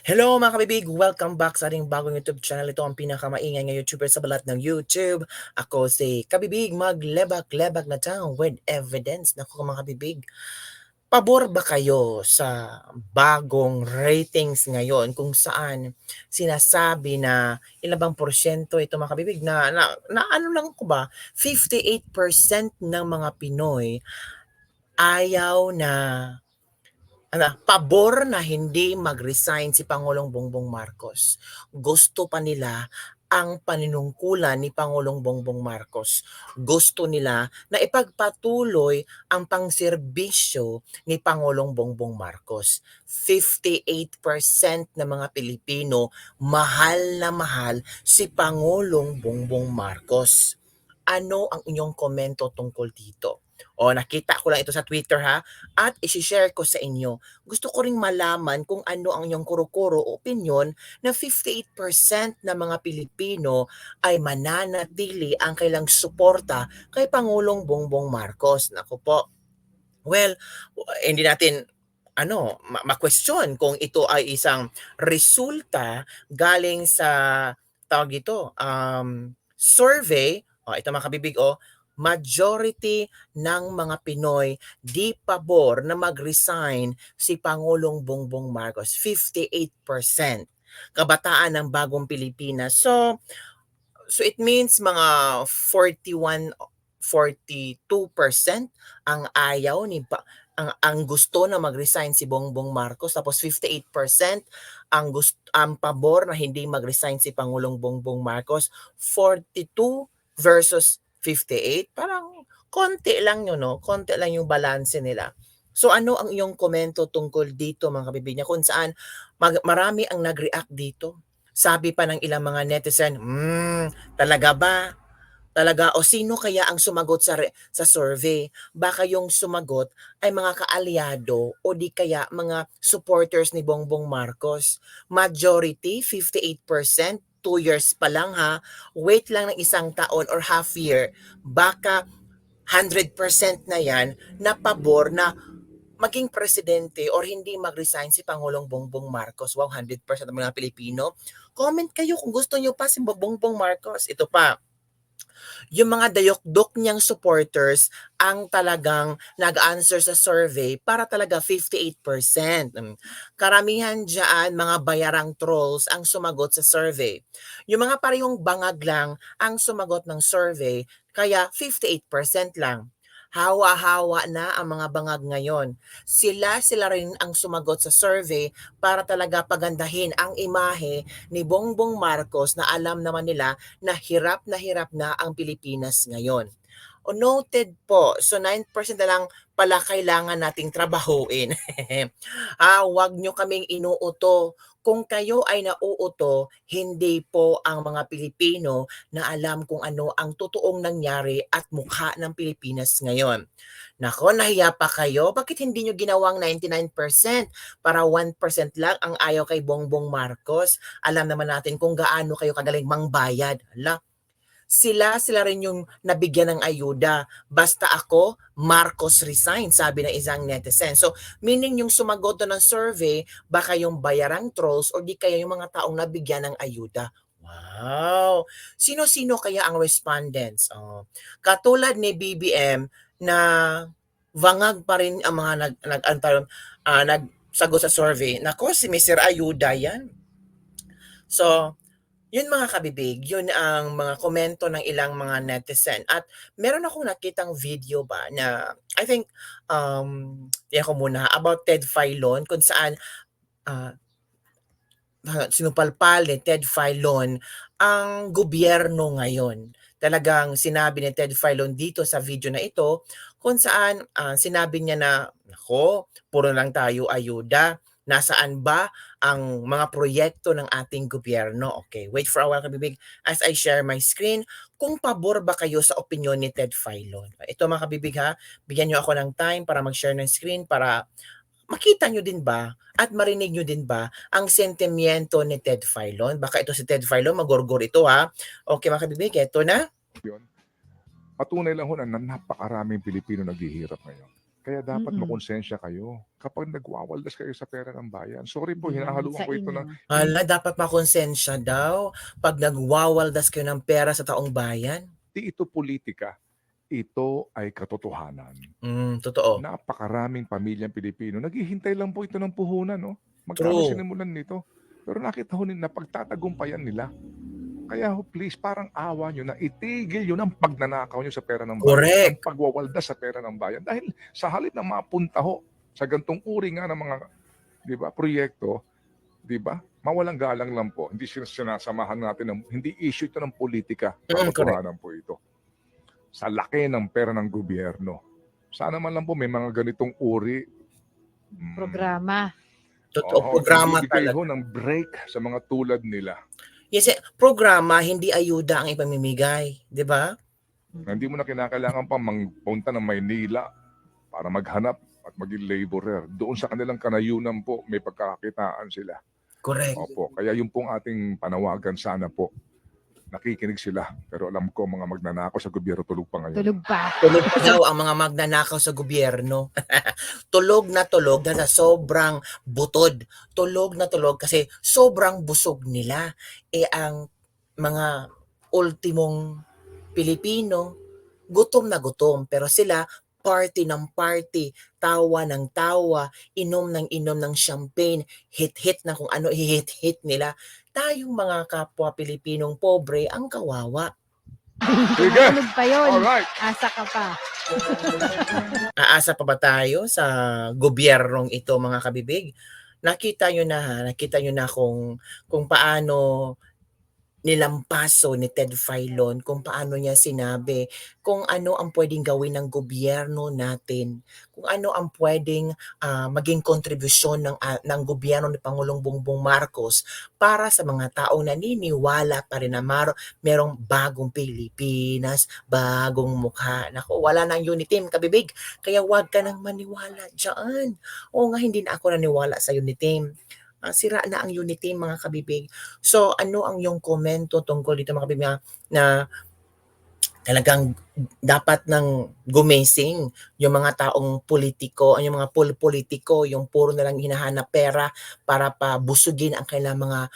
Hello mga kabibig! Welcome back sa ating bagong YouTube channel. Ito ang pinakamaingay na YouTuber sa balat ng YouTube. Ako si Kabibig, maglebak-lebak na town with evidence. Naku mga kabibig, pabor ba kayo sa bagong ratings ngayon kung saan sinasabi na ilang bang porsyento ito mga kabibig na ano lang ko ba, 58% ng mga Pinoy ayaw na pabor na hindi mag-resign si Pangulong Bongbong Marcos. Gusto pa nila ang paninungkulan ni Pangulong Bongbong Marcos. Gusto nila na ipagpatuloy ang pangserbisyo ni Pangulong Bongbong Marcos. 58% ng mga Pilipino mahal na mahal si Pangulong Bongbong Marcos. Ano ang inyong komento tungkol dito? O nakita ko lang ito sa Twitter ha, at isi-share ko sa inyo. Gusto ko ring malaman kung ano ang inyong kuro-kuro o opinion na 58% na mga Pilipino ay mananatili ang kailang suporta kay Pangulong Bongbong Marcos. Naku po. Well, hindi natin ma-question kung ito ay isang resulta galing sa tawag dito, survey. Ito mga kabibig, majority ng mga Pinoy di pabor na mag-resign si Pangulong Bongbong Marcos. 58% kabataan ng bagong Pilipinas. So it means mga 42% ang ayaw ang gusto na mag-resign si Bongbong Marcos, tapos 58% ang pabor na hindi mag-resign si Pangulong Bongbong Marcos. 42 versus 58, parang konti lang yun, no? Konti lang yung balanse nila. So ano ang iyong komento tungkol dito mga kabibig, kung saan marami ang nag-react dito? Sabi pa ng ilang mga netizen, talaga ba? Talaga o sino kaya ang sumagot sa survey? Baka yung sumagot ay mga kaalyado o di kaya mga supporters ni Bongbong Marcos. Majority, 58%, 2 years pa lang ha. Wait lang ng isang taon or half year. Baka 100% na yan na pabor na maging presidente or hindi mag-resign si Pangulong Bongbong Marcos. Wow, 100% ng mga Pilipino. Comment kayo kung gusto nyo pa si Bongbong Marcos. Ito pa, yung mga dayok-dok niyang supporters ang talagang nag-answer sa survey para talaga 58%. Karamihan dyan, mga bayarang trolls ang sumagot sa survey. Yung mga parehong bangag lang ang sumagot ng survey, kaya 58% lang. Hawa-hawa na ang mga bangag ngayon. Sila rin ang sumagot sa survey para talaga pagandahin ang imahe ni Bongbong Marcos na alam naman nila na hirap na ang Pilipinas ngayon. O noted po. So 9% na lang pala kailangan nating trabahuin. Wag nyo kaming inuuto. Kung kayo ay nauuto, hindi po ang mga Pilipino na alam kung ano ang totoong nangyari at mukha ng Pilipinas ngayon. Nako, nahiya pa kayo? Bakit hindi nyo ginawang 99% para 1% lang ang ayaw kay Bongbong Marcos? Alam naman natin kung gaano kayo kagaling mangbayad. Hala, sila rin yung nabigyan ng ayuda. Basta ako, Marcos resign, sabi ng isang netizen. So, meaning yung sumagot ng survey, baka yung bayarang trolls o di kaya yung mga taong nabigyan ng ayuda. Wow! Sino-sino kaya ang respondents? Katulad ni BBM na vangag pa rin ang mga nagsagot sa survey. Nako, si Mr. Ayuda yan. So, yun mga kabibig, yun ang mga komento ng ilang mga netizen. At meron akong nakitang video ba na I think, tiyan ko muna, about Ted Filon, kung saan sinupalpal ni Ted Filon ang gobyerno ngayon. Talagang sinabi ni Ted Filon dito sa video na ito kung saan sinabi niya na, nako, puro lang tayo ayuda. Nasaan ba ang mga proyekto ng ating gobyerno? Okay, wait for a while kabibig as I share my screen. Kung pabor ba kayo sa opinion ni Ted Filon? Ito mga kabibig ha, bigyan nyo ako ng time para mag-share ng screen para makita nyo din ba at marinig nyo din ba ang sentimiento ni Ted Filon? Baka ito si Ted Filon, magorgor ito ha. Okay mga kabibig, ito na. Patunay lang ho na napakaraming Pilipino naghihirap ngayon. Kaya dapat Mm. makonsensya kayo kapag nagwawaldas kayo sa pera ng bayan. Sorry po, Hindi naman hinahaluan sa ko ito ng inyo. Hala, dapat makonsensya daw 'pag nagwawaldas kayo ng pera sa taong bayan. hindi ito politika, ito ay katotohanan. Totoo. Napakaraming pamilyang Pilipino, naghihintay lang po ito ng puhunan, no? Magkano True. sinimulan nito? Pero nakita ho na pagtatagumpayan nila. Kaya ho, please, parang awa nyo na itigil yun ang pagnanakaw nyo sa pera ng bayan, ang Correct. pagwawaldas sa pera ng bayan. Dahil sa halip na mapunta ho sa gantong uri nga ng mga, di ba, proyekto, di ba, mawalang galang lang po. Hindi sinasamahan natin, hindi issue ito ng politika. Correct. Katotohanan po ito. Sa laki ng pera ng gobyerno. Sana man lang po may mga ganitong uri. Programa. Totoo, programa Nagbibigay talaga. ho ng break sa mga tulad nila. Yes, programa, hindi ayuda ang ipamimigay, 'di ba? Na hindi mo na kinakailangan pa magpunta ng Maynila para maghanap at maging laborer. Doon sa kanilang kanayunan po, may pagkakakitaan sila. Correct. Opo, kaya yung pong ating panawagan, sana po nakikinig sila. Pero alam ko, mga magnanakaw sa gobyerno tulog pa ngayon. Tulog pa. Tulog pa daw ang mga magnanakaw sa gobyerno. Tulog na tulog dahil sa sobrang butod. Tulog na tulog kasi sobrang busog nila. Ang mga ultimong Pilipino, gutom na gutom. Pero sila, party ng party, tawa ng tawa, inom ng champagne, hit-hit na kung ano hit-hit nila. Tayong mga kapwa Pilipinong pobre ang kawawa. Sige! Tulog pa yun. Alright! Asa ka pa. Aasa pa ba tayo sa gobyernong ito, mga kabibig? Nakita nyo na kung paano nilampaso ni Ted Filon, kung paano niya sinabi kung ano ang pwedeng gawin ng gobyerno natin, kung ano ang pwedeng maging kontribusyon ng gobyerno ni Pangulong Bongbong Marcos para sa mga taong naniniwala pa rin na merong bagong Pilipinas, bagong mukha. Naku, wala nang Uniteam, kabibig, kaya wag ka nang maniwala dyan. Oo nga, hindi na ako naniwala sa Uniteam. Sira na ang Uniteam, mga kabibig. So, ano ang iyong komento tungkol dito, mga kabibig, na talagang dapat nang gumising yung mga taong politiko, yung mga politiko, yung puro na lang hinahanap pera para pabusugin ang kailang mga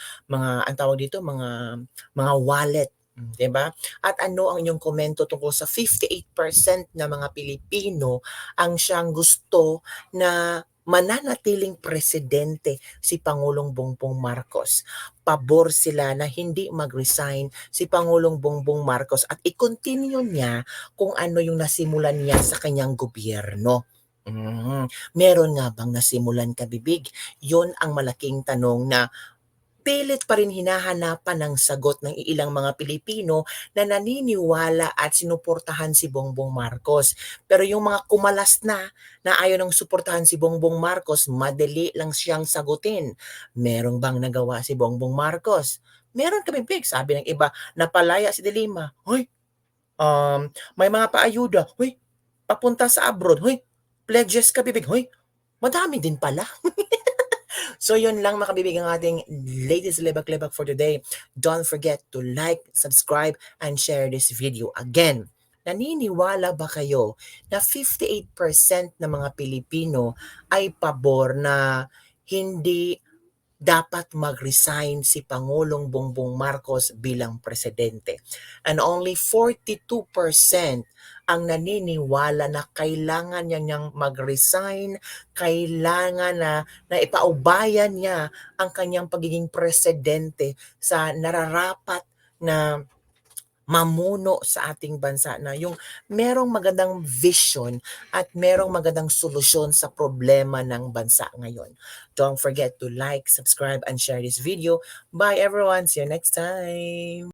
ang tawag dito, mga wallet, 'di ba? At ano ang inyong komento tungkol sa 58% na mga Pilipino ang siyang gusto na mananatiling presidente si Pangulong Bongbong Marcos. Pabor sila na hindi mag-resign si Pangulong Bongbong Marcos at i-continue niya kung ano yung nasimulan niya sa kanyang gobyerno. Meron nga bang nasimulan, kabibig? Yun ang malaking tanong na pilit pa rin hinahanapan ng sagot ng ilang mga Pilipino na naniniwala at sinuportahan si Bongbong Marcos. Pero yung mga kumalas na ayaw nang suportahan si Bongbong Marcos, madali lang siyang sagutin. Merong bang nagawa si Bongbong Marcos? Meron, kabibig. Sabi ng iba, napalaya si De Lima. Hoy, may mga paayuda. Hoy, papunta sa abroad. Hoy, pledges, kabibig. Hoy, madami din pala. So yun lang, mga kabibig, ang ating latest lebak-lebak for today. Don't forget to like, subscribe, and share this video. Again, naniniwala ba kayo na 58% ng mga Pilipino ay pabor na hindi dapat mag-resign si Pangulong Bongbong Marcos bilang presidente? And only 42% ang naniniwala na kailangan niyang mag-resign, kailangan na ipaubayan niya ang kanyang pagiging presidente sa nararapat na mamuno sa ating bansa, na yung merong magandang vision at merong magandang solusyon sa problema ng bansa ngayon. Don't forget to like, subscribe, and share this video. Bye everyone! See you next time!